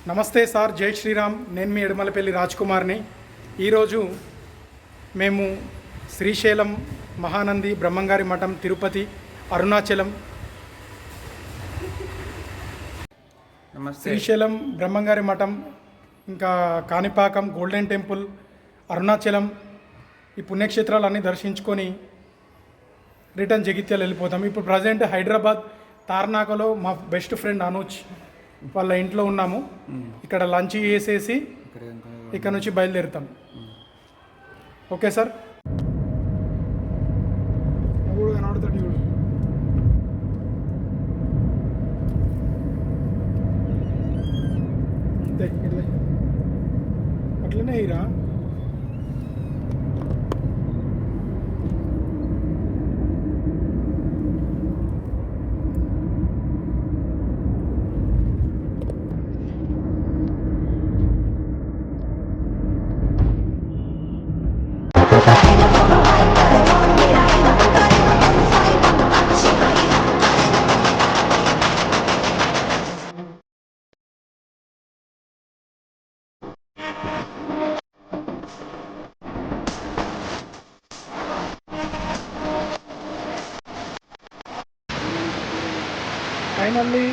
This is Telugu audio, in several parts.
నమస్తే సార్, జై శ్రీరామ్. నేను మీ ఎడమలపల్లి రాజ్ కుమార్ని. ఈరోజు మేము శ్రీశైలం, మహానంది, బ్రహ్మంగారి మఠం, తిరుపతి, అరుణాచలం, శ్రీశైలం, బ్రహ్మంగారి మఠం, ఇంకా కాణిపాకం, గోల్డెన్ టెంపుల్, అరుణాచలం, ఈ పుణ్యక్షేత్రాలన్నీ దర్శించుకొని రిటర్న్ జగిత్యాల వెళ్ళిపోతాం. ఇప్పుడు ప్రజెంట్ హైదరాబాద్ తార్నాకలో మా బెస్ట్ ఫ్రెండ్ అనూజ్ వాళ్ళ ఇంట్లో ఉన్నాము. ఇక్కడ లంచ్ చేసేసి ఇక్కడ నుంచి బయలుదేరుతాం. Okay sir. అట్లనే ఇరా ఫైనల్లీ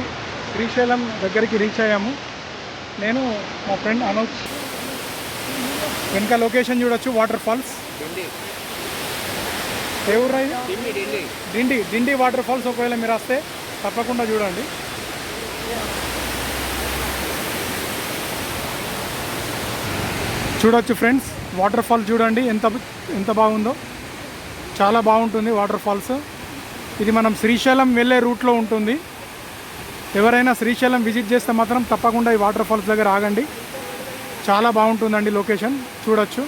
శ్రీశైలం దగ్గరికి రీచ్ అయ్యాము. నేను మా ఫ్రెండ్ అనూజ్. వెనక లొకేషన్ చూడొచ్చు, వాటర్ ఫాల్స్. ఏ ఊరు? Dindi waterfalls. ఒకవేళ మీరు వస్తే తప్పకుండా చూడండి. చూడొచ్చు ఫ్రెండ్స్, వాటర్ ఫాల్స్ చూడండి ఎంత బాగుందో. చాలా బాగుంటుంది వాటర్ ఫాల్స్. ఇది మనం శ్రీశైలం వెళ్ళే రూట్లో ఉంటుంది. ఎవరైనా శ్రీశైలం విజిట్ చేస్తే మాత్రం తప్పకుండా ఈ వాటర్ ఫాల్స్ దగ్గర ఆగండి. చాలా బాగుంటుందండి లొకేషన్, చూడొచ్చు.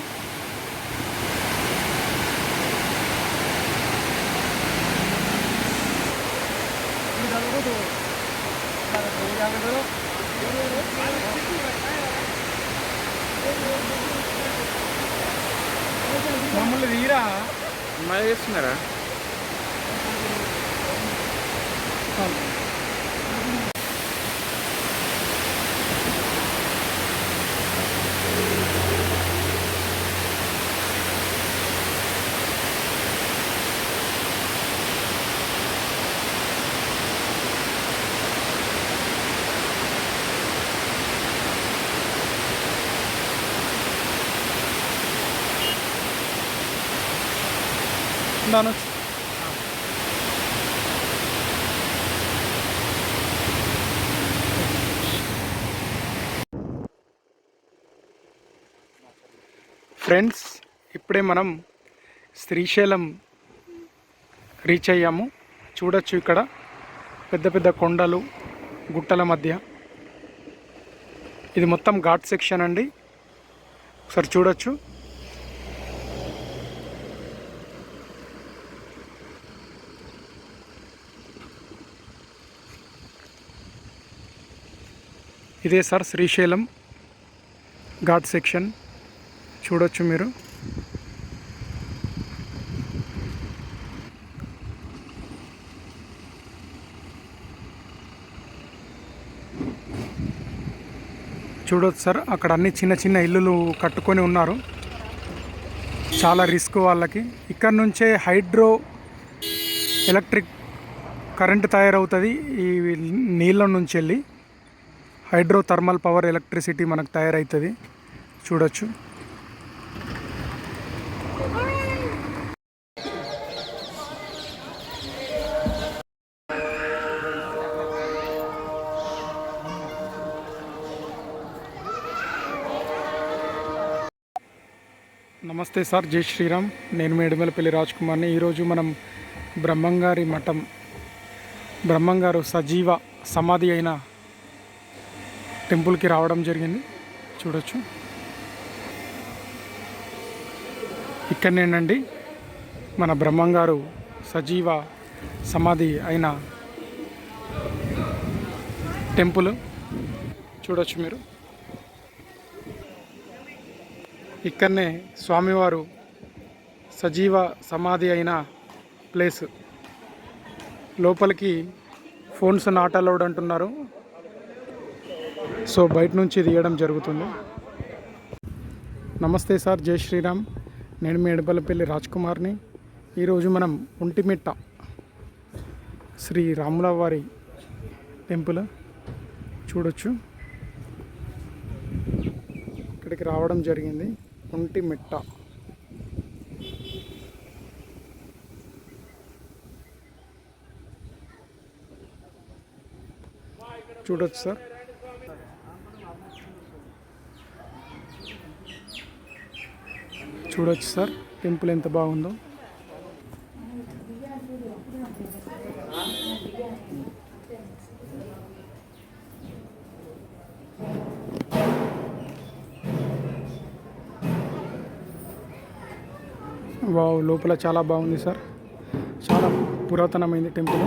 మమ్మల్ని తీరా చేస్తున్నారా? ఫ్రెండ్స్, ఇప్పుడే మనం శ్రీశైలం రీచ్ అయ్యాము. చూడొచ్చు, ఇక్కడ పెద్ద పెద్ద కొండలు, గుట్టల మధ్య. ఇది మొత్తం ఘాట్ సెక్షన్ అండి. ఒకసారి చూడొచ్చు. ఇదే సార్ శ్రీశైలం ఘాట్ సెక్షన్. చూడొచ్చు మీరు. చూడొచ్చు సార్, అక్కడ అన్ని చిన్న చిన్న ఇల్లులు కట్టుకొని ఉన్నారు. చాలా రిస్క్ వాళ్ళకి. ఇక్కడ నుంచే హైడ్రో ఎలక్ట్రిక్ కరెంట్ తయారవుతుంది. ఈ నీళ్ళ నుంచి వెళ్ళి హైడ్రో థర్మల్ పవర్ ఎలక్ట్రిసిటీ మనకు తయారవుతుంది. చూడొచ్చు. నమస్తే సార్, జై శ్రీరామ్. నేను మీ ఎడమలపల్లి రాజ్ కుమార్ని. ఈరోజు మనం బ్రహ్మంగారి మఠం, బ్రహ్మంగారు సజీవ సమాధి అయిన టెంపుల్కి రావడం జరిగింది. చూడొచ్చు. ఇక్కడనేనండి మన బ్రహ్మంగారు సజీవ సమాధి అయిన టెంపుల్. చూడొచ్చు మీరు. ఇక్కడనే స్వామివారు సజీవ సమాధి అయిన ప్లేస్. లోపలికి ఫోన్స్ నాట్ అలౌడ్ అంటున్నారు. సో బయట నుంచి తీయడం జరుగుతుంది. నమస్తే సార్, జై శ్రీరామ్. నేను మీ ఎడపల్లిపల్లి రాజ్ కుమార్ని. ఈరోజు మనం ఒంటిమిట్ట శ్రీ రాముల వారి టెంపుల్ చూడొచ్చు. ఇక్కడికి రావడం జరిగింది. ఒంటిమిట్ట చూడొచ్చు సార్. చూడొచ్చు సార్ టెంపుల్ ఎంత బాగుందో. వావ్, లోపల చాలా బాగుంది సార్. చాలా పురాతనమైంది టెంపుల్.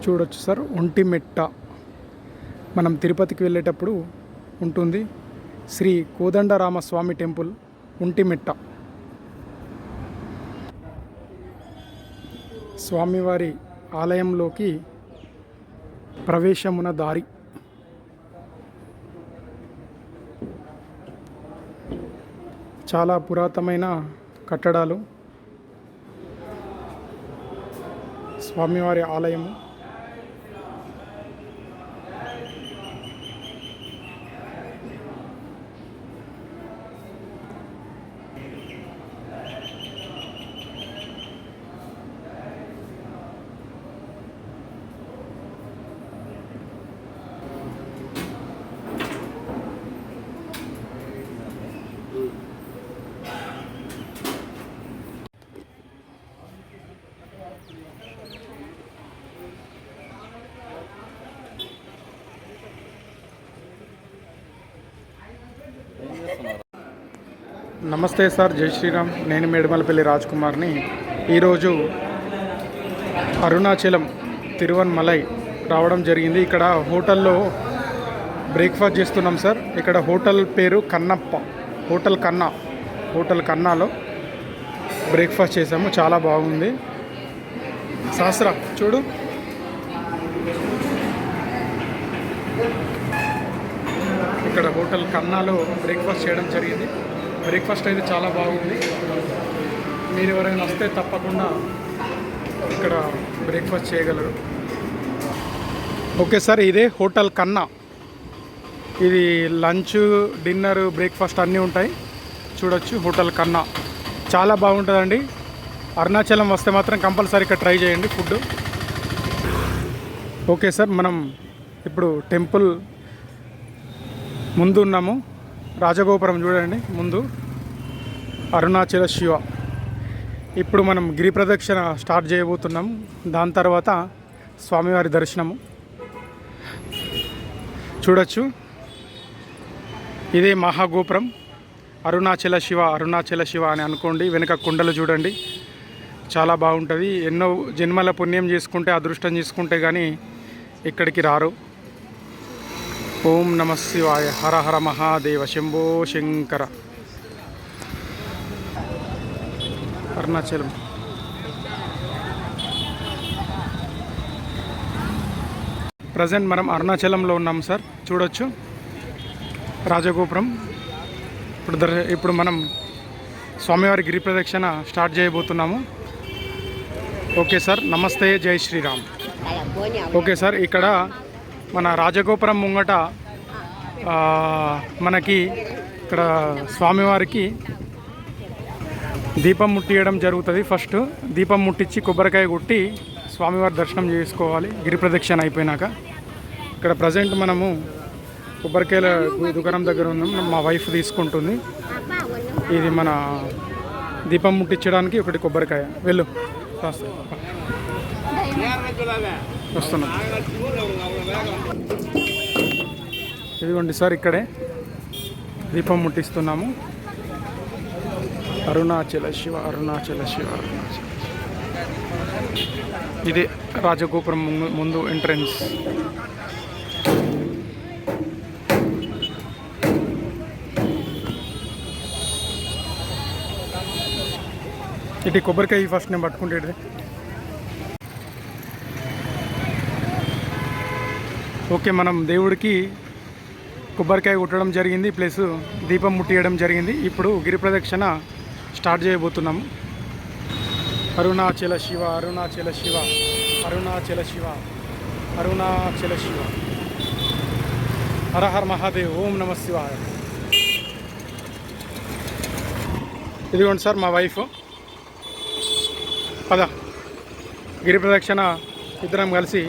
చూడొచ్చు సార్, ఒంటిమిట్ట మనం తిరుపతికి వెళ్ళేటప్పుడు ఉంటుంది. శ్రీ కోదండరామస్వామి టెంపుల్, ఒంటిమిట్ట. స్వామివారి ఆలయంలోకి ప్రవేశమున దారి. చాలా పురాతనమైన కట్టడాలు. స్వామివారి ఆలయము. నమస్తే సార్, జై శ్రీరామ్. నేను మేడమలపల్లి రాజ్ కుమార్ని. ఈరోజు అరుణాచలం తిరువన్మలై రావడం జరిగింది. ఇక్కడ హోటల్లో బ్రేక్ఫాస్ట్ చేస్తున్నాం సార్. ఇక్కడ హోటల్ పేరు కన్నప్ప, హోటల్ కన్నాలో బ్రేక్ఫాస్ట్ చేసాము. చాలా బాగుంది. శాస్త్ర చూడు, ఇక్కడ హోటల్ కన్నాలో బ్రేక్ఫాస్ట్ చేయడం జరిగింది. బ్రేక్ఫాస్ట్ అయితే చాలా బాగుంది. మీరు ఎవరైనా వస్తే తప్పకుండా ఇక్కడ బ్రేక్ఫాస్ట్ చేయగలరు. ఓకే సార్, ఇదే హోటల్ కన్నా. ఇది లంచ్, డిన్నర్, బ్రేక్ఫాస్ట్ అన్నీ ఉంటాయి. చూడొచ్చు హోటల్ కన్నా. చాలా బాగుంటుందండి. అరుణాచలం వస్తే మాత్రం కంపల్సరీ ఇక్కడ ట్రై చేయండి ఫుడ్. ఓకే సార్, మనం ఇప్పుడు టెంపుల్ ముందు ఉన్నాము. రాజగోపురం చూడండి ముందు, అరుణాచల శివ. ఇప్పుడు మనం గిరి ప్రదక్షిణ స్టార్ట్ చేయబోతున్నాము. దాని తర్వాత స్వామివారి దర్శనము. చూడొచ్చు, ఇదే మహాగోపురం. అరుణాచల శివ అని అనుకోండి. వెనుక కుండలు చూడండి, చాలా బాగుంటుంది. ఎన్నో జన్మల పుణ్యం చేసుకుంటే, అదృష్టం చేసుకుంటే కానీ ఇక్కడికి రారు. ఓం నమ శివాయ. హర హర మహాదేవ, శంభో శంకర. అరుణాచలం. ప్రజెంట్ మనం అరుణాచలంలో ఉన్నాం సార్. చూడొచ్చు రాజగోపురం. ఇప్పుడు మనం స్వామివారి గిరి ప్రదక్షిణ స్టార్ట్ చేయబోతున్నాము. ఓకే సార్, నమస్తే, జై శ్రీరామ్. ఓకే సార్, ఇక్కడ మన రాజగోపురం ముంగట మనకి ఇక్కడ స్వామివారికి దీపం ముట్టియడం జరుగుతుంది. ఫస్ట్ దీపం ముట్టించి కొబ్బరికాయ కొట్టి స్వామివారి దర్శనం చేసుకోవాలి గిరి ప్రదక్షిణ అయిపోయినాక. ఇక్కడ ప్రజెంట్ మనము కొబ్బరికాయల దుకాణం దగ్గర ఉన్నాం. మా వైఫ్ తీసుకుంటుంది. ఇది మన దీపం ముట్టించడానికి ఒకటి కొబ్బరికాయ. వెళ్ళు వస్తున్నాం. ఇదిగోండి సార్, ఇక్కడే దీపం ముట్టిస్తున్నాము. అరుణాచల శివ, అరుణాచల శివ, అరుణాచల. ఇది రాజగోపురం ముందు ఎంట్రన్స్. ఇటు కొబ్బరికాయ ఫస్ట్ నేను పట్టుకుంటే. ఓకే, మనం దేవుడికి కొబ్బరికాయ కొట్టడం జరిగింది, ప్లస్ దీపం ముట్టియడం జరిగింది. ఇప్పుడు గిరి ప్రదక్షిణ స్టార్ట్ చేయబోతున్నాము. అరుణాచల శివ, అరుణాచల శివ, అరుణాచల శివ, అరుణాచల శివ, హర హర మహాదేవ్, ఓం నమ శివాయ. ఇదిగోండి సార్ మా వైఫ్. పద, గిరి ప్రదక్షిణ ఇద్దరం కలిసి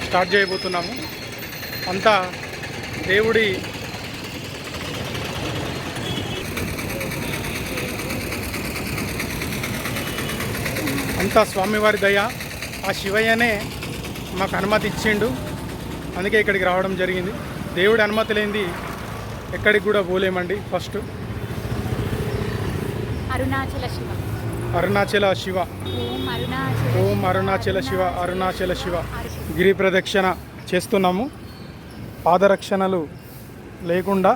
స్టార్ట్ చేయబోతున్నాము. అంతా దేవుడి అంతా స్వామివారి దయ. ఆ శివయ్యనే మాకు అనుమతి ఇచ్చిండు, అందుకే ఇక్కడికి రావడం జరిగింది. దేవుడి అనుమతి లేనిది ఎక్కడికి కూడా పోలేమండి. ఫస్ట్ అరుణాచల శివ, అరుణాచల శివ, ఓం అరుణాచల శివ, అరుణాచల శివ. గిరి ప్రదక్షిణ చేస్తున్నాము. పాదరక్షణలు లేకుండా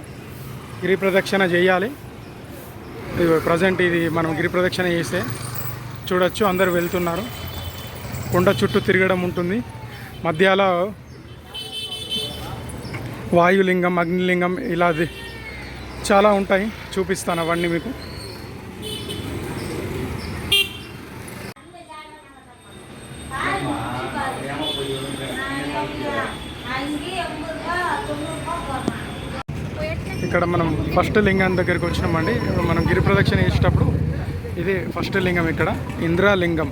గిరి ప్రదక్షిణ చేయాలి. ప్రజెంట్ ఇది మనం గిరి ప్రదక్షిణ చేస్తే చూడొచ్చు, అందరు వెళ్తున్నారు. కొండ చుట్టూ తిరగడం ఉంటుంది. మధ్యలో వాయులింగం, అగ్నిలింగం ఇలా చాలా ఉంటాయి. చూపిస్తాను అవన్నీ మీకు. ఇక్కడ మనం ఫస్ట్ లింగం దగ్గరికి వచ్చినామండి. మనం గిరి ప్రదక్షిణ చేసేటప్పుడు ఇది ఫస్ట్ లింగం. ఇక్కడ ఇంద్రలింగం.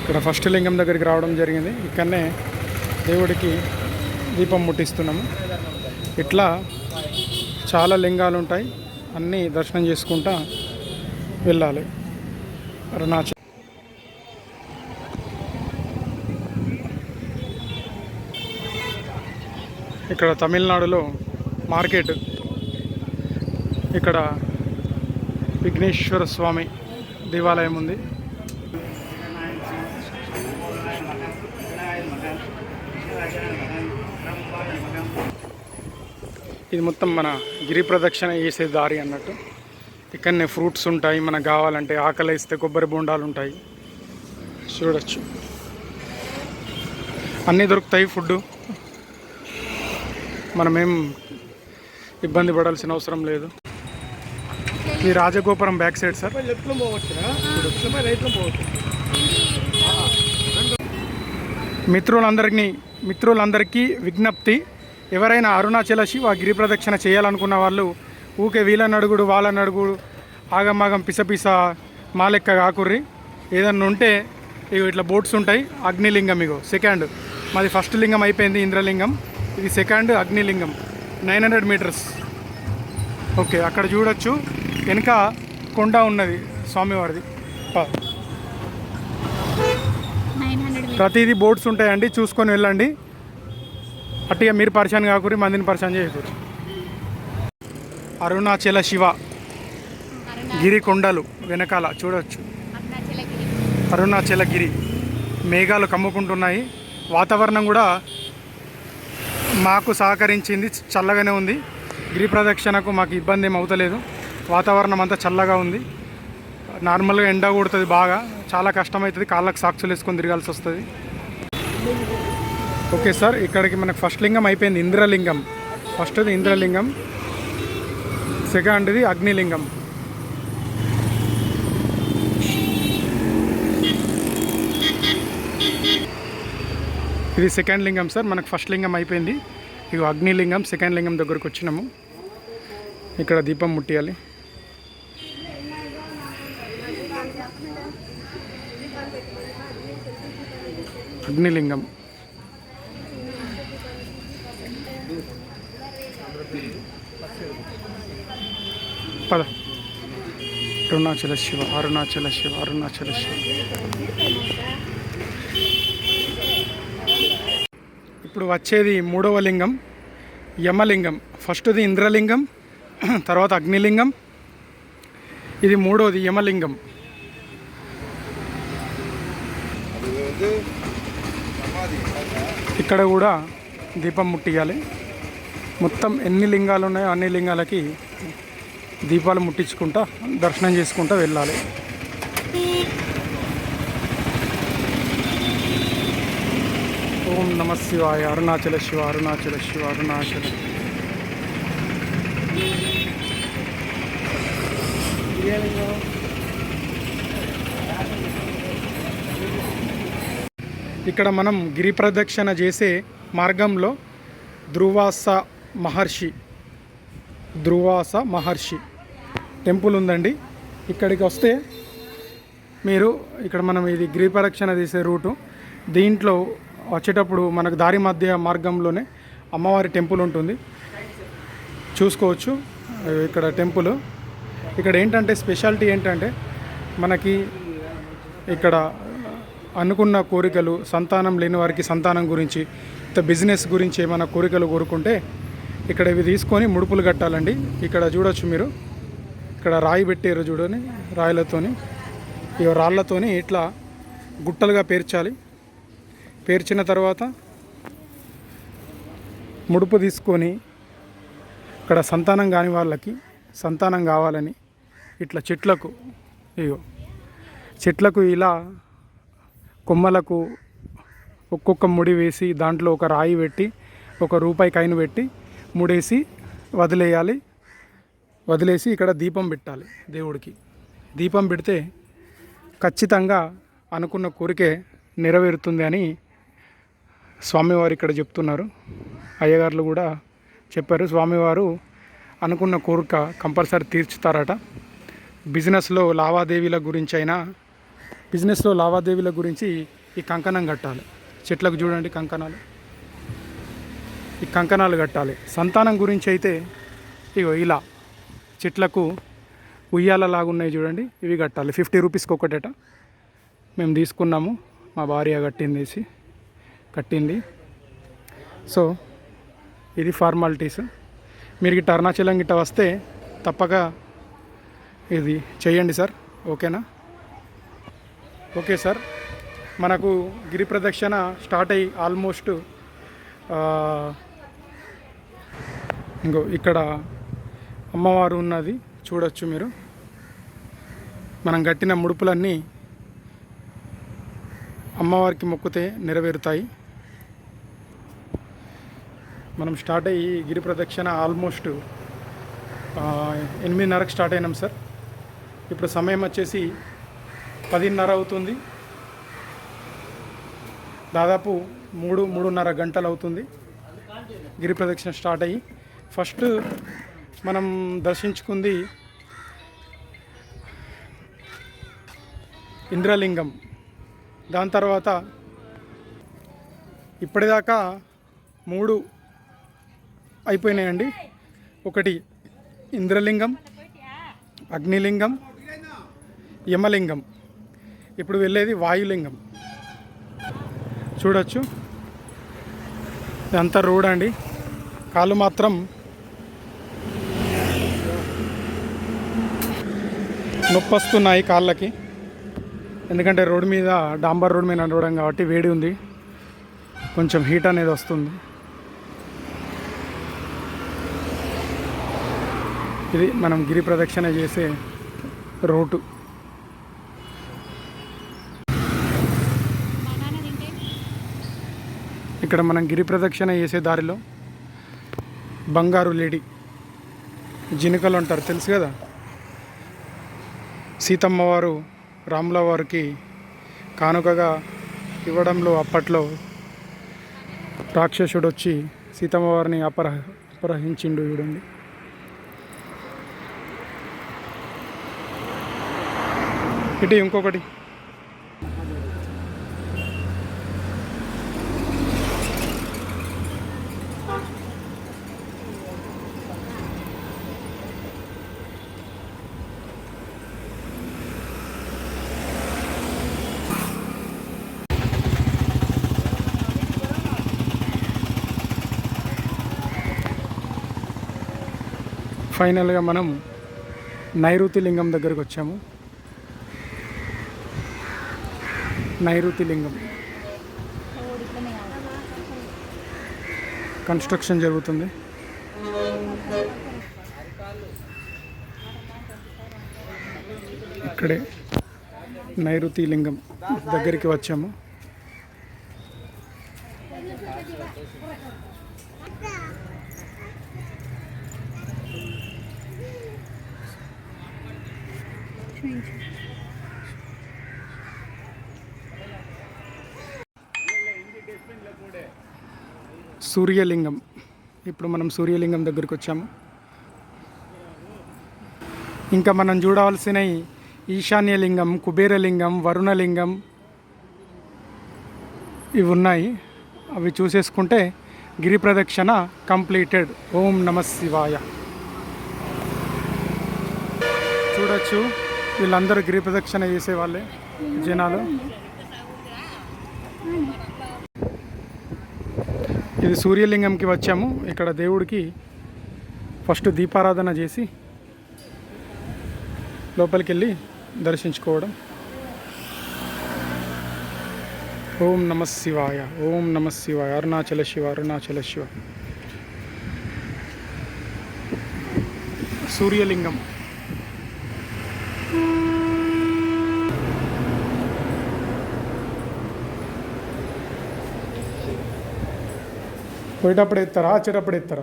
ఇక్కడ ఫస్ట్ లింగం దగ్గరికి రావడం జరిగింది. ఇక్కడనే దేవుడికి దీపం ముట్టిస్తున్నాము. ఇట్లా చాలా లింగాలు ఉంటాయి, అన్నీ దర్శనం చేసుకుంటా వెళ్ళాలి. అరుణాచల్. ఇక్కడ తమిళనాడులో మార్కెట్. ఇక్కడ విఘ్నేశ్వర స్వామి దేవాలయం ఉంది. ఇది మొత్తం మన గిరి ప్రదక్షిణ చేసే దారి అన్నట్టు. ఇక్కడనే ఫ్రూట్స్ ఉంటాయి, మనకు కావాలంటే ఆకలి వేస్తే కొబ్బరి బొండాలు ఉంటాయి. చూడొచ్చు, అన్నీ దొరుకుతాయి. ఫుడ్ మనమేం ఇబ్బంది పడాల్సిన అవసరం లేదు. ఈ రాజగోపురం బ్యాక్ సైడ్ సార్. మిత్రులందరికీ విజ్ఞప్తి, ఎవరైనా అరుణాచల శివ గిరి ప్రదక్షిణ చేయాలనుకున్న వాళ్ళు ఊకే వీళ్ళని అడుగుడు వాళ్ళని అడుగుడు ఆగమాగం పిసపిస మా లెక్క కాకుర్రి. ఏదన్నా ఉంటే ఇగో ఇట్లా బోట్స్ ఉంటాయి. అగ్నిలింగం ఇగో సెకండ్, మాది ఫస్ట్ లింగం అయిపోయింది ఇంద్రలింగం, ఇది సెకండ్ అగ్నిలింగం. 900 మీటర్స్. ఓకే, అక్కడ చూడొచ్చు వెనుక కొండ ఉన్నది స్వామివారిది. ప్రతిదీ బోట్స్ ఉంటాయండి, చూసుకొని వెళ్ళండి. అట్టిగా మీరు పరిశాన్ కాకూరి, మందిని పరిశాన్ చేయకూరి. అరుణాచల శివ గిరి కొండలు వెనకాల చూడవచ్చు. అరుణాచలగిరి. మేఘాలు కమ్ముకుంటున్నాయి. వాతావరణం కూడా మాకు సహకరించింది, చల్లగానే ఉంది. గిరి ప్రదక్షిణకు మాకు ఇబ్బంది ఏం అవుతలేదు. వాతావరణం అంతా చల్లగా ఉంది. నార్మల్గా ఎండ కొడుతుంది బాగా, చాలా కష్టమవుతుంది. కాళ్ళకు సాక్సులు వేసుకొని తిరగాల్సి వస్తుంది. ఓకే సార్, ఇక్కడికి మనకు ఫస్ట్ లింగం అయిపోయింది ఇంద్రలింగం. ఫస్ట్ది ఇంద్రలింగం, సెకండ్ది అగ్నిలింగం. ఇది సెకండ్ లింగం సార్. మనకు ఫస్ట్ లింగం అయిపోయింది. ఇవి అగ్నిలింగం. సెకండ్ లింగం దగ్గరకు వచ్చినాము. ఇక్కడ దీపం ముట్టియాలి. అగ్నిలింగం. పద. అరుణాచల శివ, అరుణాచల శివ, అరుణాచల శివ. ఇప్పుడు వచ్చేది మూడవ లింగం, యమలింగం. ఫస్ట్ది ఇంద్రలింగం, తర్వాత అగ్నిలింగం, ఇది మూడోది యమలింగం. ఇక్కడ కూడా దీపం ముట్టియాలి. మొత్తం ఎన్ని లింగాలు ఉన్నాయో అన్ని లింగాలకి దీపాలు ముట్టించుకుంటా దర్శనం చేసుకుంటూ వెళ్ళాలి. ఓం నమ శివాయ. అరుణాచల శివ, అరుణాచల శివ, అరుణాచల. ఇక్కడ మనం గిరి ప్రదక్షిణ చేసే మార్గంలో దుర్వాస మహర్షి టెంపుల్ ఉందండి. ఇక్కడికి వస్తే మీరు ఇక్కడ మనం ఇది గిరి ప్రదక్షిణ చేసే రూటు. దీంట్లో వచ్చేటప్పుడు మనకు దారి మధ్య మార్గంలోనే అమ్మవారి టెంపుల్ ఉంటుంది, చూసుకోవచ్చు. ఇక్కడ టెంపుల్. ఇక్కడ ఏంటంటే స్పెషాలిటీ ఏంటంటే మనకి ఇక్కడ అనుకున్న కోరికలు, సంతానం లేని వారికి సంతానం గురించి, బిజినెస్ గురించి ఏమైనా కోరికలు కోరుకుంటే ఇక్కడ ఇవి తీసుకొని ముడుపులు కట్టాలండి. ఇక్కడ చూడొచ్చు మీరు, ఇక్కడ రాయి పెట్టారు చూడని, రాయిలతోని, ఈ రాళ్ళతోని ఇట్లా గుట్టలుగా పేర్చాలి. పేర్చిన తర్వాత ముడుపు తీసుకొని ఇక్కడ సంతానం కాని వాళ్ళకి సంతానం కావాలని ఇట్లా చెట్లకు ఇలా కొమ్మలకు ఒక్కొక్క ముడి వేసి దాంట్లో ఒక రాయి పెట్టి ఒక రూపాయి కాయిన్ పెట్టి ముడేసి వదిలేసి ఇక్కడ దీపం పెట్టాలి. దేవుడికి దీపం పెడితే ఖచ్చితంగా అనుకున్న కోరికే నెరవేరుతుంది అని స్వామివారు ఇక్కడ చెప్తున్నారు. అయ్యగారులు కూడా చెప్పారు. స్వామివారు అనుకున్న కోరిక కంపల్సరీ తీర్చుతారట. బిజినెస్లో లావాదేవీల గురించి ఈ కంకణం కట్టాలి. చెట్లకు చూడండి కంకణాలు, ఈ కంకణాలు కట్టాలి. సంతానం గురించి అయితే ఇగో ఇలా చెట్లకు ఉయ్యాలలాగా ఉన్నాయి చూడండి, ఇవి కట్టాలి. 50 రూపీస్కి ఒకటేట. మేము తీసుకున్నాము, మా భార్య కట్టింది. సో ఇది ఫార్మాలిటీస్. మీరు గిట్ట అరుణాచలం గిట్ట వస్తే తప్పక ఇది చేయండి సార్. ఓకేనా? Okay sir. మనకు గిరి ప్రదక్షిణ స్టార్ట్ అయ్యి ఆల్మోస్ట్ ఇంకో ఇక్కడ అమ్మవారు ఉన్నది చూడొచ్చు మీరు. మనం కట్టిన ముడుపులన్నీ అమ్మవారికి మొక్కితే నెరవేరుతాయి. మనం స్టార్ట్ అయ్యి గిరి ప్రదక్షిణ ఆల్మోస్ట్ 8:30కి స్టార్ట్ అయినాం సార్. ఇప్పుడు సమయం వచ్చేసి 10:30 అవుతుంది. దాదాపు 3-3:30 గంటలు అవుతుంది గిరి ప్రదక్షిణ స్టార్ట్ అయ్యి. ఫస్ట్ మనం దర్శించుకుంది ఇంద్రలింగం. దాని తర్వాత ఇప్పటిదాకా 3 అయిపోయినాయండి. ఒకటి ఇంద్రలింగం, అగ్నిలింగం, యమలింగం. ఇప్పుడు వెళ్ళేది వాయులింగం. చూడొచ్చు ఇదంతా రోడ్ అండి. కాళ్ళు మాత్రం నొప్పొస్తున్నాయి కాళ్ళకి, ఎందుకంటే రోడ్డు మీద డాంబర్ రోడ్ మీద నడవడం కాబట్టి వేడి ఉంది, కొంచెం హీట్ అనేది వస్తుంది. ఇది మనం గిరి ప్రదక్షిణ చేసే రూటు. ఇక్కడ మనం గిరి ప్రదక్షిణ చేసే దారిలో బంగారు లేడి, జినుకలు అంటారు తెలుసు కదా, సీతమ్మ వారు రాముల వారికి కానుకగా ఇవ్వడంలో అప్పట్లో రాక్షసుడు వచ్చి సీతమ్మ వారిని అపహరించిండు చూడండి. ఇటు ఇంకొకటి ఫైనల్గా మనం నైరుతి లింగం దగ్గరికి వచ్చాము. నైరుతి లింగం కన్స్ట్రక్షన్ జరుగుతుంది. ఇక్కడే నైరుతి లింగం దగ్గరికి వచ్చాము. సూర్యలింగం. ఇప్పుడు మనం సూర్యలింగం దగ్గరికి వచ్చాము. ఇంకా మనం చూడవలసిన ఈశాన్యలింగం, కుబేరలింగం, వరుణలింగం ఇవి ఉన్నాయి. అవి చూసేసుకుంటే గిరి ప్రదక్షిణ కంప్లీటెడ్. ఓం నమః శివాయ. చూడొచ్చు, వీళ్ళందరూ గిరి ప్రదక్షిణ చేసేవాళ్ళే జనాలు. ఇది సూర్యలింగంకి వచ్చాము. ఇక్కడ దేవుడికి ఫస్ట్ దీపారాధన చేసి లోపలికి వెళ్ళి దర్శించుకోవడం. ఓం నమః శివాయ, ఓం నమః శివాయ. అరుణాచల శివ, అరుణాచల శివ. సూర్యలింగం. పోయేటప్పుడు ఎత్తారా, వచ్చేటప్పుడు ఎత్తారా?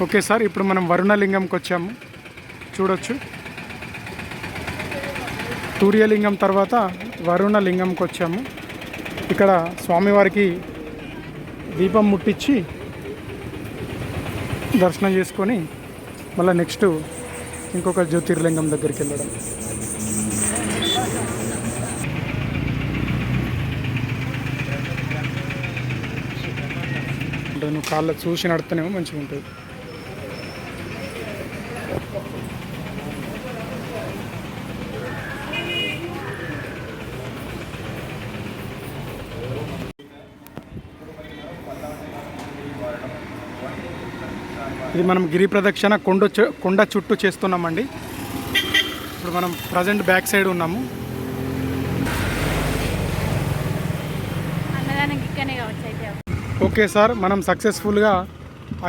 ఓకే సార్, ఇప్పుడు మనం వరుణలింగంకి వచ్చాము. చూడొచ్చు, సూర్యలింగం తర్వాత వరుణలింగంకి వచ్చాము. ఇక్కడ స్వామివారికి దీపం ముట్టించి దర్శనం చేసుకొని మళ్ళీ నెక్స్ట్ ఇంకొక జ్యోతిర్లింగం దగ్గరికి వెళ్ళడం. అంటే నువ్వు కాళ్ళ చూసి నడుతూనేమో మంచిగా ఉంటుంది. ఇది మనం గిరి ప్రదక్షిణ కొండ చుట్టూ చేస్తున్నామండి. ఇప్పుడు మనం ప్రజెంట్ బ్యాక్ సైడ్ ఉన్నాము. ఓకే సార్, మనం సక్సెస్ఫుల్గా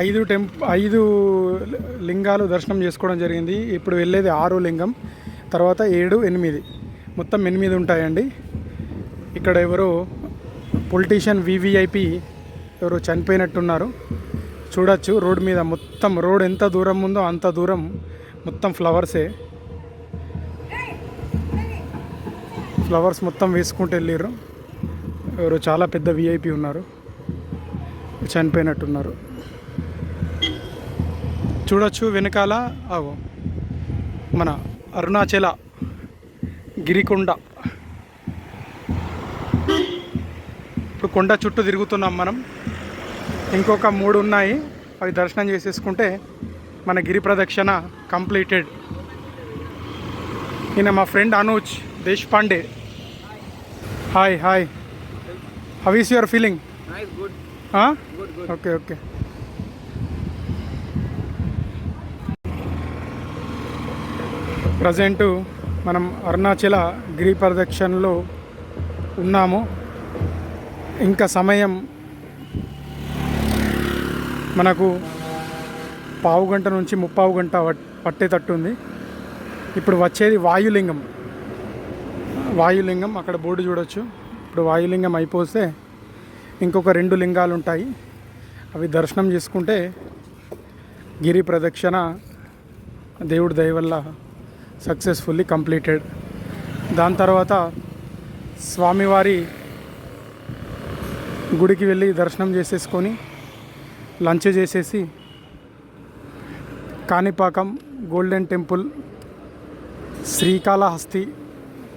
5 లింగాలు దర్శనం చేసుకోవడం జరిగింది. ఇప్పుడు వెళ్ళేది 6 లింగం, తర్వాత 7, 8, మొత్తం 8 ఉంటాయండి. ఇక్కడ ఎవరో పొలిటీషియన్ వివిఐపి ఎవరో చనిపోయినట్టున్నారు. చూడొచ్చు, రోడ్ మీద మొత్తం, రోడ్ ఎంత దూరం ఉందో అంత దూరం మొత్తం ఫ్లవర్సే. ఫ్లవర్స్ మొత్తం వేసుకుంటూ వెళ్ళారు. ఎవరు చాలా పెద్ద విఐపి ఉన్నారు, చనిపోయినట్టున్నారు. చూడొచ్చు వెనకాల మన అరుణాచల గిరికొండ. ఇప్పుడు కొండ చుట్టూ తిరుగుతున్నాం మనం. ఇంకొక 3 ఉన్నాయి, అవి దర్శనం చేసేసుకుంటే మన గిరి ప్రదక్షిణ కంప్లీటెడ్. ఈయన మా friend Anuj Deshpande. Hi hi, how is your feeling? Okay okay. Present మనం అరుణాచల గిరి ప్రదక్షిణలో ఉన్నాము. ఇంకా సమయం మనకు 1/2 గంట నుంచి 3/4 గంట పట్టేటట్టుంది. ఇప్పుడు వచ్చేది వాయులింగం. అక్కడ బోర్డు చూడొచ్చు. ఇప్పుడు వాయులింగం అయిపోతే ఇంకొక 2 లింగాలు ఉంటాయి. అవి దర్శనం చేసుకుంటే గిరి ప్రదక్షిణ దేవుడి దయ వల్ల సక్సెస్ఫుల్లీ కంప్లీటెడ్. దాని తర్వాత స్వామివారి గుడికి వెళ్ళి దర్శనం చేసేసుకొని లంచ్ చేసేసి కాణిపాకం గోల్డెన్ టెంపుల్, శ్రీకాళహస్తి,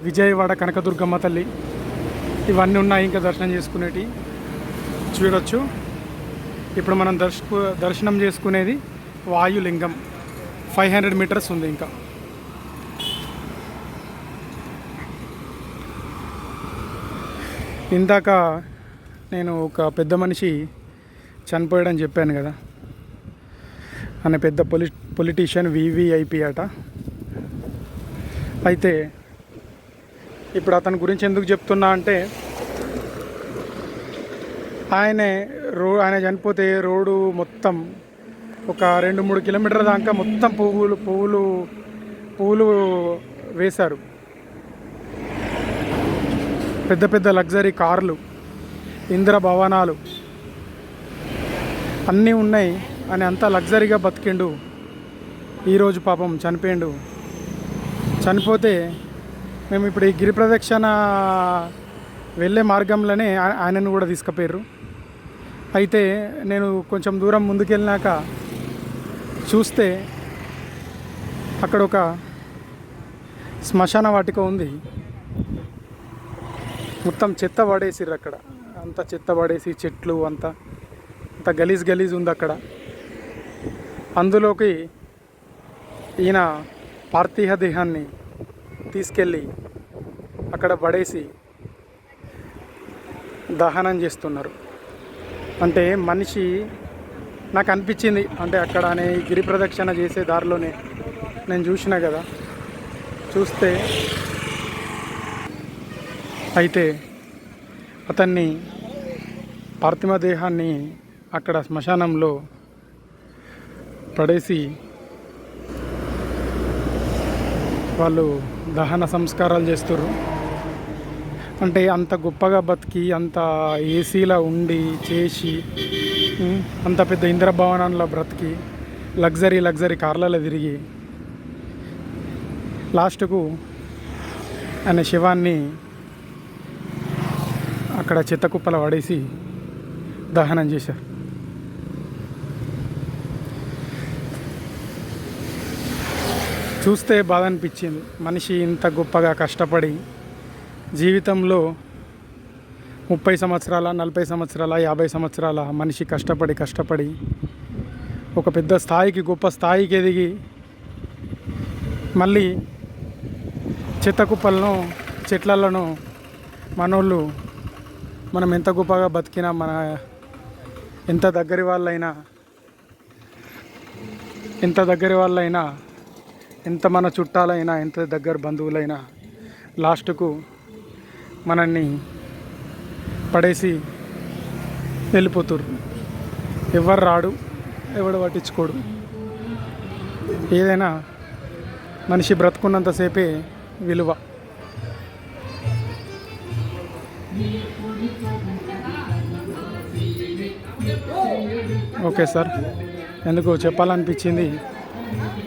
విజయవాడ కనకదుర్గమ్మ తల్లి ఇవన్నీ ఉన్నాయి ఇంకా దర్శనం చేసుకునేటి చూడొచ్చు. ఇప్పుడు మనం దర్శనం చేసుకునేది వాయులింగం. 500 మీటర్స్ ఉంది ఇంకా. ఇందాక నేను ఒక పెద్ద మనిషి చనిపోయాడని చెప్పాను కదా, అనే పెద్ద పొలిటీషియన్ వివిఐపి అట. అయితే ఇప్పుడు అతని గురించి ఎందుకు చెప్తున్నా అంటే, ఆయన చనిపోతే రోడ్డు మొత్తం ఒక 2-3 కిలోమీటర్ల దాకా మొత్తం పువ్వులు వేశారు. పెద్ద పెద్ద లగ్జరీ కార్లు, ఇంద్ర భవనాలు అన్నీ ఉన్నాయి. అని అంతా లగ్జరీగా బతికిండు. ఈరోజు పాపం చనిపోయిండు. చనిపోతే మేము ఇప్పుడు ఈ గిరి ప్రదక్షిణ వెళ్ళే మార్గంలోనే ఆయనను కూడా తీసుకుపోయారు. అయితే నేను కొంచెం దూరం ముందుకెళ్ళినాక చూస్తే అక్కడ ఒక శ్మశాన వాటిక ఉంది. మొత్తం చెత్త పడేసిర్రు అక్కడ. అంత చెత్త పడేసి చెట్లు అంత గలీజ్ ఉంది అక్కడ. అందులోకి ఈయన పార్థివ దేహాన్ని తీసుకెళ్ళి అక్కడ పడేసి దహనం చేస్తున్నారు. అంటే మనిషి నాకు అనిపించింది, అంటే అక్కడ గిరి ప్రదక్షిణ చేసే దారిలోనే నేను చూసిన కదా, చూస్తే అయితే అతన్ని పార్థివ దేహాన్ని అక్కడ శ్మశానంలో పడేసి వాళ్ళు దహన సంస్కారాలు చేస్తారు. అంటే అంత గొప్పగా బతికి, అంత ఏసీలో ఉండి చేసి, అంత పెద్ద ఇంద్రభవనంలో బ్రతికి, లగ్జరీ కార్లలో తిరిగి లాస్ట్కు ఆయన శవాన్ని అక్కడ చెత్త కుప్పల పడేసి దహనం చేశారు. చూస్తే బాధ అనిపించింది. మనిషి ఇంత గొప్పగా కష్టపడి జీవితంలో 30 సంవత్సరాల, 40 సంవత్సరాల, 50 సంవత్సరాల మనిషి కష్టపడి ఒక పెద్ద స్థాయికి, గొప్ప స్థాయికి ఎదిగి మళ్ళీ చెత్త కుప్పలను, చెట్లలను మనోళ్ళు మనం ఎంత గొప్పగా బతికినా, మన ఎంత దగ్గర వాళ్ళైనా, ఎంత మన చుట్టాలైనా, ఎంత దగ్గర బంధువులైనా లాస్ట్కు మనల్ని పడేసి వెళ్ళిపోతారు. ఎవరు రాడు, ఎవడు పట్టించుకోడు. ఏదైనా మనిషి బ్రతుకున్నంతసేపే విలువ. ఓకే సార్, ఎందుకు చెప్పాలనిపించింది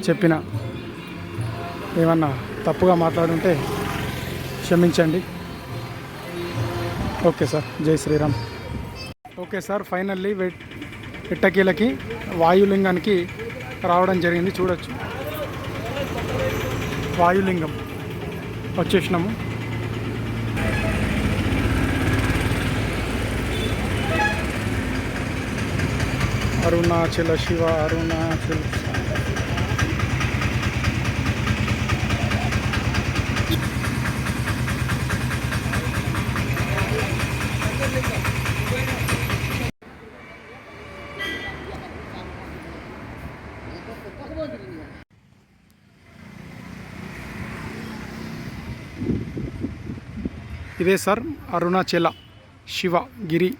చెప్పిన. ఏమన్నా తప్పుగా మాట్లాడుంటే క్షమించండి. ఓకే సార్, జై శ్రీరామ్. ఓకే సార్, ఫైనల్లీ ఎట్టకీలకి వాయులింగానికి రావడం జరిగింది. చూడొచ్చు, వాయులింగం వచ్చేసినాము. అరుణాచల శివ, అరుణాచల. ఇదే సార్ అరుణాచల శివ గిరి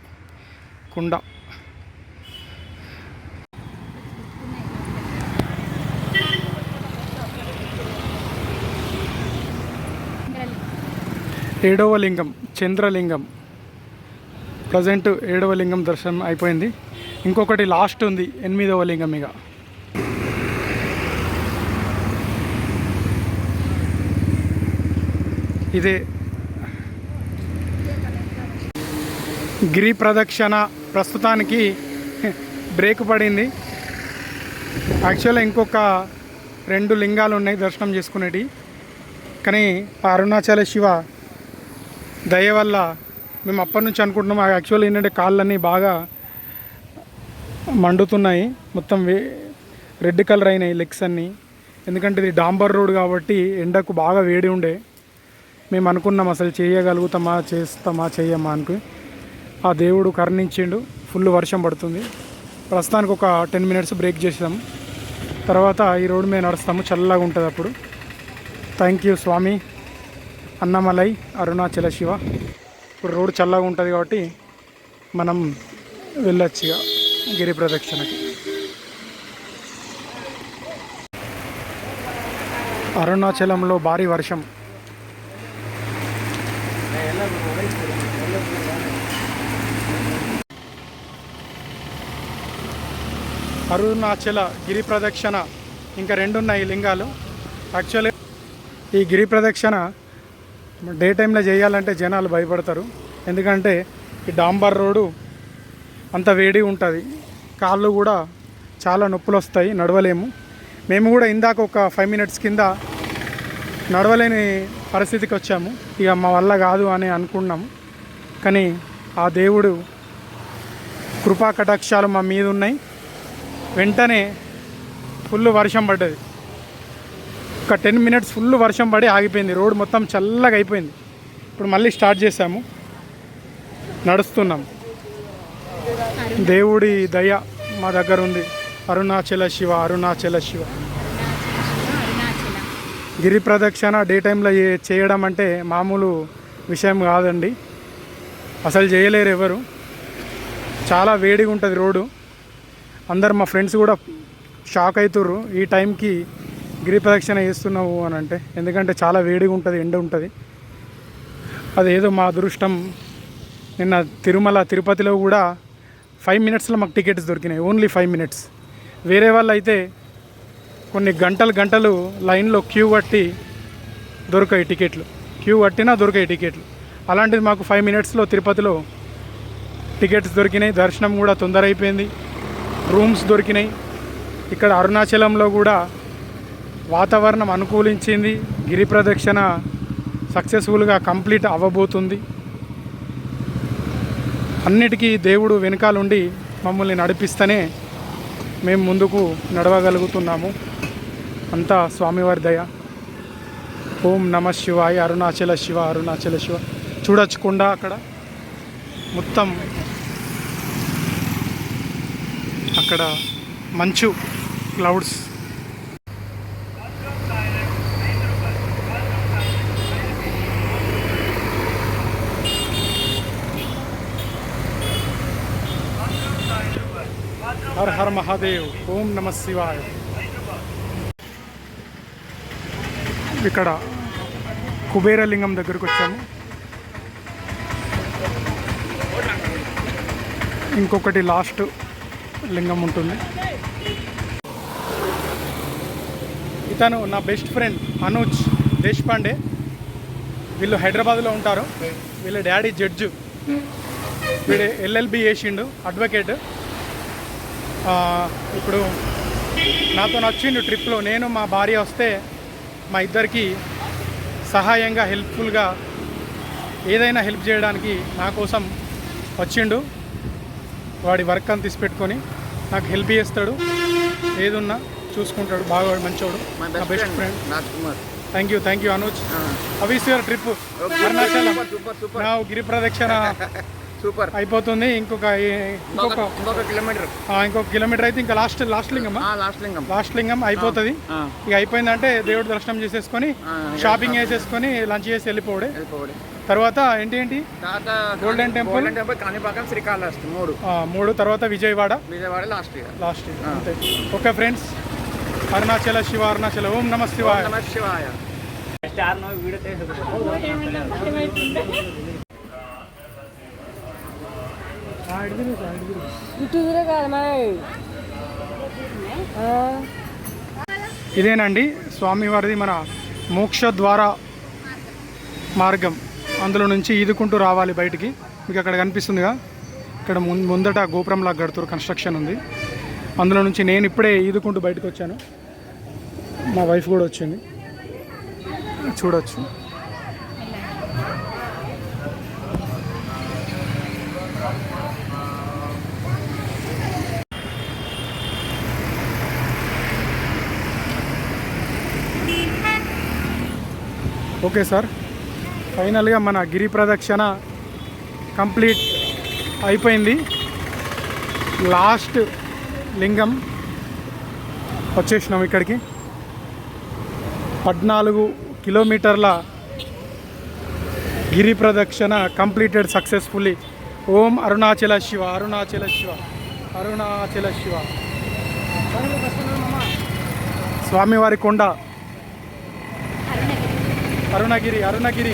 కొండ. ఏడవ లింగం చంద్రలింగం. ప్రజెంట్ 7వ లింగం దర్శనం అయిపోయింది. ఇంకొకటి లాస్ట్ ఉంది, 8వ లింగం. ఇక ఇదే గిరి ప్రదక్షిణ ప్రస్తుతానికి బ్రేక్ పడింది. యాక్చువల్గా ఇంకొక 2 లింగాలు ఉన్నాయి దర్శనం చేసుకునేటి, కానీ అరుణాచల శివ దయ వల్ల మేము అప్పటి నుంచి అనుకుంటున్నాం. యాక్చువల్లీ ఏంటంటే కాళ్ళన్నీ బాగా మండుతున్నాయి, మొత్తం రెడ్ కలర్ అయినాయి లెగ్స్ అన్నీ. ఎందుకంటే ఇది డాంబర్ రోడ్ కాబట్టి ఎండకు బాగా వేడి ఉండే. మేము అనుకున్నాం అసలు చేయగలుగుతామా చెయ్యమా అనుకుని. ఆ దేవుడు కరుణించిండు, ఫుల్ వర్షం పడుతుంది. ప్రస్తుతానికి ఒక 10 మినిట్స్ బ్రేక్ చేసాము, తర్వాత ఈ రోడ్డు మీద నడుస్తాము, చల్లగా ఉంటుంది అప్పుడు. థ్యాంక్ యూ స్వామి అన్నమలై అరుణాచల శివ. ఇప్పుడు రోడ్డు చల్లగా ఉంటుంది కాబట్టి మనం వెళ్ళొచ్చు ఇక గిరి ప్రదక్షిణకి. అరుణాచలంలో భారీ వర్షం. అరుణాచల గిరి ప్రదక్షిణ ఇంకా 2 ఉన్నాయి లింగాలు. యాక్చువల్లీ ఈ గిరి ప్రదక్షిణ డే టైంలో చేయాలంటే జనాలు భయపడతారు, ఎందుకంటే ఈ డాంబర్ రోడ్డు అంత వేడి ఉంటుంది, కాళ్ళు కూడా చాలా నొప్పులు వస్తాయి, నడవలేము. మేము కూడా ఇందాక ఒక 5 మినిట్స్ కింద నడవలేని పరిస్థితికి వచ్చాము. ఇక మా వల్ల కాదు అని అనుకున్నాము, కానీ ఆ దేవుడు కృపా కటాక్షాలు మా మీద ఉన్నాయి. వెంటనే ఫుల్ వర్షం పడ్డది, ఒక 10 మినిట్స్ ఫుల్ వర్షం పడి ఆగిపోయింది, రోడ్ మొత్తం చల్లగా అయిపోయింది. ఇప్పుడు మళ్ళీ స్టార్ట్ చేసాము, నడుస్తున్నాం. దేవుడి దయ మా దగ్గర ఉంది. అరుణాచల శివ అరుణాచల శివ. గిరి ప్రదక్షిణ డే టైంలో చేయడం అంటే మామూలు విషయం కాదండి, అసలు చేయలేరు ఎవరు. చాలా వేడిగా ఉంటుంది రోడ్డు. అందరు మా ఫ్రెండ్స్ కూడా షాక్ అవుతుర్రు ఈ టైంకి గిరి ప్రదక్షిణ చేస్తున్నావు అని అంటే, ఎందుకంటే చాలా వేడిగా ఉంటుంది, ఎండ ఉంటుంది. అదేదో మా అదృష్టం. నిన్న తిరుపతిలో కూడా 5 మినిట్స్లో మాకు టికెట్స్ దొరికినాయి, ఓన్లీ 5 మినిట్స్. వేరే వాళ్ళు అయితే కొన్ని గంటలు లైన్లో క్యూ కట్టి దొరికాయి టికెట్లు, క్యూ కట్టినా దొరికాయి టికెట్లు. అలాంటిది మాకు 5 మినిట్స్లో తిరుపతిలో టికెట్స్ దొరికినాయి. దర్శనం కూడా తొందర అయిపోయింది, రూమ్స్ దొరికినాయి. ఇక్కడ అరుణాచలంలో కూడా వాతావరణం అనుకూలించింది, గిరి ప్రదక్షిణ సక్సెస్ఫుల్గా కంప్లీట్ అవ్వబోతుంది. అన్నిటికీ దేవుడు వెనకాలండి మమ్మల్ని నడిపిస్తేనే మేము ముందుకు నడవగలుగుతున్నాము. అంతా స్వామివారి దయ. ఓం నమ శివాయ. అరుణాచల శివ అరుణాచల శివ. చూడొచ్చకుండా అక్కడ మొత్తం అక్కడ మంచు క్లౌడ్స్. హర హర మహాదేవ్. ఓం నమ శివాయ. ఇక్కడ కుబేరలింగం దగ్గరకు వచ్చాము. ఇంకొకటి లాస్ట్ లింగం ఉంటుంది. ఇతను నా బెస్ట్ ఫ్రెండ్ అనూజ్ దేశపాండే. వీళ్ళు హైదరాబాద్లో ఉంటారు. వీళ్ళ డాడీ జడ్జు, వీడు LLB చేసిండు, అడ్వకేట్. ఇప్పుడు నాతో నచ్చిండు ట్రిప్లో. నేను మా భార్య వస్తే మా ఇద్దరికి సహాయంగా హెల్ప్ఫుల్గా ఏదైనా హెల్ప్ చేయడానికి నా కోసం వచ్చిండు. వాడి వర్క్ అంతా తీసి పెట్టుకొని నాకు హెల్ప్ చేస్తాడు, ఏదున్నా చూసుకుంటాడు, బాగా మంచోడు. నా best friend Rajkumar. Thank you Anuj. అవిస్ యువర్ ట్రిప్ అరుణాచలం. నా గిరి ప్రదక్షిణ సూపర్ అయిపోతుంది. ఇంకొక కిలోమీటర్ అయితే ఇంకా లాస్ట్ లింగం అయిపోతుంది. ఇక అయిపోయిందంటే దేవుడు దర్శనం చేసేసుకొని షాపింగ్ చేసేసుకొని లంచ్ చేసి వెళ్ళిపోవడే. తర్వాత ఏంటి గోల్డెన్ టెంపుల్, కాణిపాకం, శ్రీకాళహస్తి 3. తర్వాత విజయవాడ లాస్ట్. అంతే. Okay friends, Arunachala Shiva Arunachala. ఓం నమ శివాయ. ఇదేనండి స్వామివారిది మన మోక్ష ద్వారా మార్గం, అందులో నుంచి ఈదుకుంటూ రావాలి బయటికి. మీకు అక్కడ కనిపిస్తుందిగా, ఇక్కడ ముందట గోపురంలాగా కడుతురు, కన్స్ట్రక్షన్ ఉంది. అందులో నుంచి నేను ఇప్పుడే ఈదుకుంటూ బయటకు వచ్చాను, మా వైఫ్ కూడా వచ్చింది, చూడొచ్చు. ఓకే సార్, ఫైనల్గా మన గిరి ప్రదక్షిణ కంప్లీట్ అయిపోయింది. లాస్ట్ లింగం వచ్చేసినాం ఇక్కడికి. 14 కిలోమీటర్ల గిరి ప్రదక్షిణ కంప్లీటెడ్ సక్సెస్ఫుల్లీ. ఓం అరుణాచల శివ, అరుణాచల శివ, అరుణాచల శివ. స్వామివారి కొండ అరుణగిరి, అరుణగిరి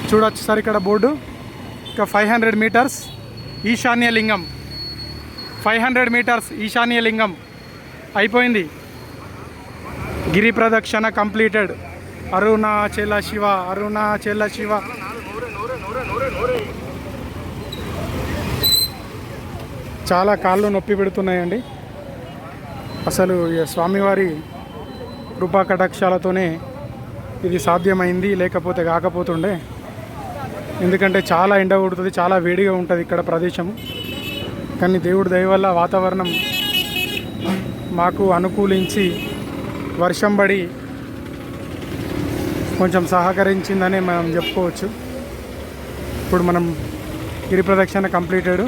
చూడొచ్చు సార్ ఇక్కడ బోర్డు. ఇక 500 మీటర్స్ ఈశాన్య లింగం, 500 మీటర్స్ ఈశాన్య లింగం అయిపోయింది. గిరి ప్రదక్షిణ కంప్లీటెడ్. అరుణాచల శివ, అరుణాచల శివ. చాలా కాళ్ళు నొప్పి పెడుతున్నాయండి. అసలు స్వామివారి కృపా కటాక్షాలతోనే ఇది సాధ్యమైంది, లేకపోతే కాకపోతుండే. ఎందుకంటే చాలా ఎండ కొడుతుంది, చాలా వేడిగా ఉంటుంది ఇక్కడ ప్రదేశం. కానీ దేవుడి దయ వల్ల వాతావరణం మాకు అనుకూలించి వర్షం పడి కొంచెం సహకరించిందని మనం చెప్పుకోవచ్చు. ఇప్పుడు మనం గిరి ప్రదక్షిణ కంప్లీటెడ్.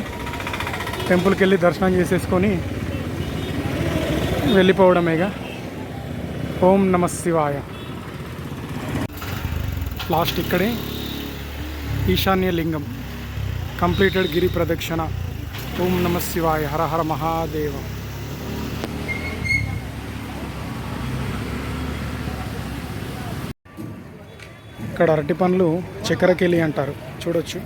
టెంపుల్కి వెళ్ళి దర్శనం చేసేసుకొని వెళ్ళిపోవడమేగా. ఓం నమః శివాయ. లాస్ట్ ఇక్కడే ఈశాన్య లింగం కంప్లీటెడ్ గిరి ప్రదక్షిణ. ఓం నమః శివాయ, హర హర మహాదేవ. ఇక్కడ అరటి పండ్లు చక్కెరకేళి అంటారు, చూడొచ్చు.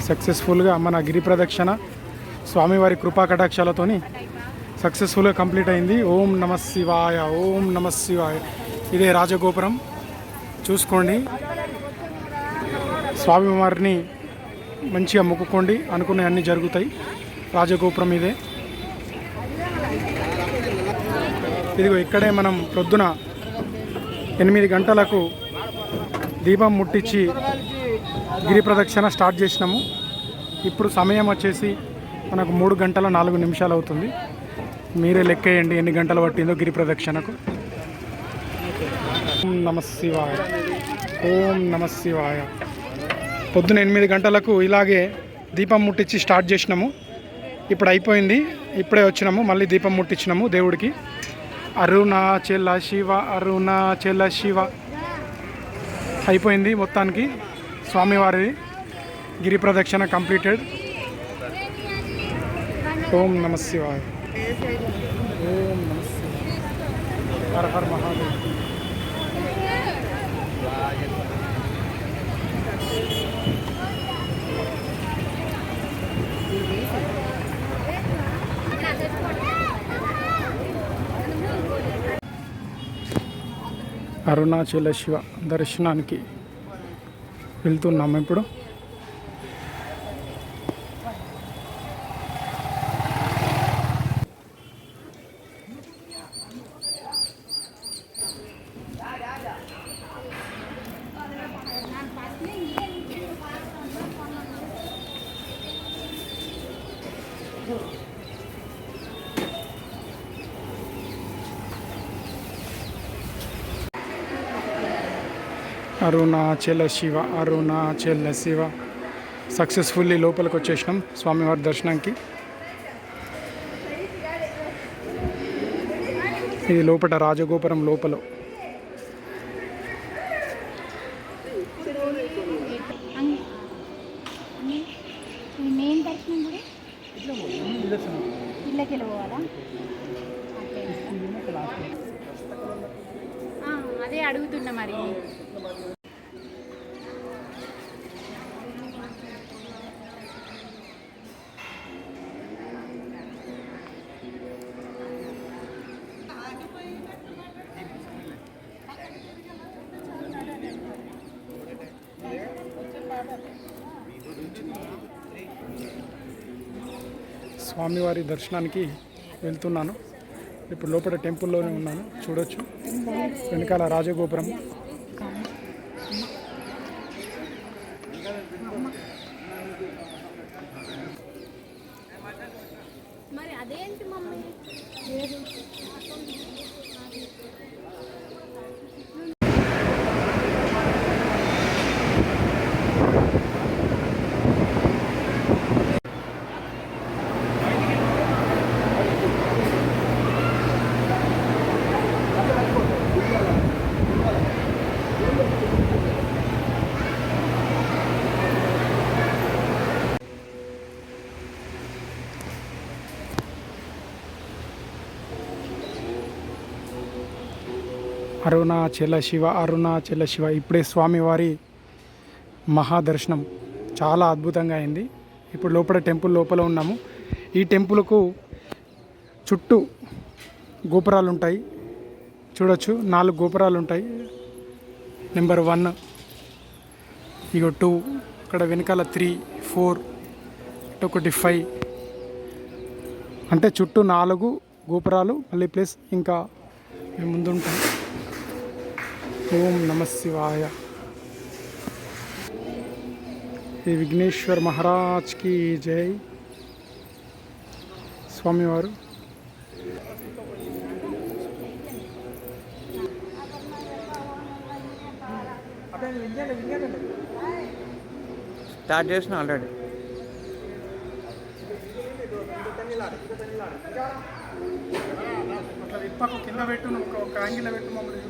సక్సెస్ఫుల్గా మన గిరి ప్రదక్షిణ స్వామివారి కృపా కటాక్షాలతోని సక్సెస్ఫుల్గా కంప్లీట్ అయింది. ఓం నమః శివాయ, ఓం నమః శివాయ. ఇదే రాజగోపురం, చూసుకోండి. స్వామివారిని మంచిగా మొక్కుకోండి, అనుకునే అన్నీ జరుగుతాయి. రాజగోపురం ఇదే. ఇదిగో ఇక్కడే మనం ప్రొద్దున 8 గంటలకు దీపం ముట్టించి గిరి ప్రదక్షిణ స్టార్ట్ చేసినాము. ఇప్పుడు సమయం వచ్చేసి మనకు 3 గంటల 4 నిమిషాలు అవుతుంది. మీరే లెక్కేయండి ఎన్ని గంటలు పట్టిందో గిరి ప్రదక్షిణకు. ఓం నమః శివాయ, ఓం నమః శివాయ. పొద్దున 8 గంటలకు ఇలాగే దీపం ముట్టించి స్టార్ట్ చేసినాము. ఇప్పుడు అయిపోయింది, ఇప్పుడే వచ్చినాము, మళ్ళీ దీపం ముట్టించినాము దేవుడికి. అరుణాచల శివ, అరుణాచల శివ. అయిపోయింది మొత్తానికి స్వామివారి గిరి ప్రదక్షిణ కంప్లీటెడ్. ఓం నమః శివాయ, ఓం నమః శివాయ, హర హర మహాదేవ్. అరుణాచల శివ దర్శనానికి వెళ్తున్నాము ఇప్పుడు. అరుణాచల శివ, అరుణాచల శివ. సక్సెస్ఫుల్లీ లోపలికి వచ్చేసినాం స్వామివారి దర్శనానికి. ఇది లోపల రాజగోపురం లోపల. అదే అడుగుతున్నా మరి. స్వామివారి దర్శనానికి వెళ్తున్నాను. ఇప్పుడు లోపల టెంపుల్లోనే ఉన్నాను, చూడొచ్చు వెనకాల రాజగోపురం. మరి అదేంటి మమ్మీ అరుణాచల శివ, అరుణాచల శివ. ఇప్పుడే స్వామివారి మహాదర్శనం చాలా అద్భుతంగా అయింది. ఇప్పుడు లోపల టెంపుల్ లోపల ఉన్నాము. ఈ టెంపుల్కు చుట్టూ గోపురాలు ఉంటాయి, చూడొచ్చు 4 గోపురాలు ఉంటాయి. నెంబర్ 1, ఇగో 2, ఇక్కడ వెనకాల 3, 4, ఒకటి 5, అంటే చుట్టూ 4 గోపురాలు మళ్ళీ ప్లస్ ఇంకా ముందుంటాయి. ఓం నమ శివాయ. ఈ విఘ్నేశ్వర్ మహారాజ్కి జై. స్వామివారు స్టార్ట్ చేసిన ఆల్రెడీ. అట్లా విప్పకు, కింద పెట్టు, ఒక యాంగిల్ పెట్టు మమ్మల్ని.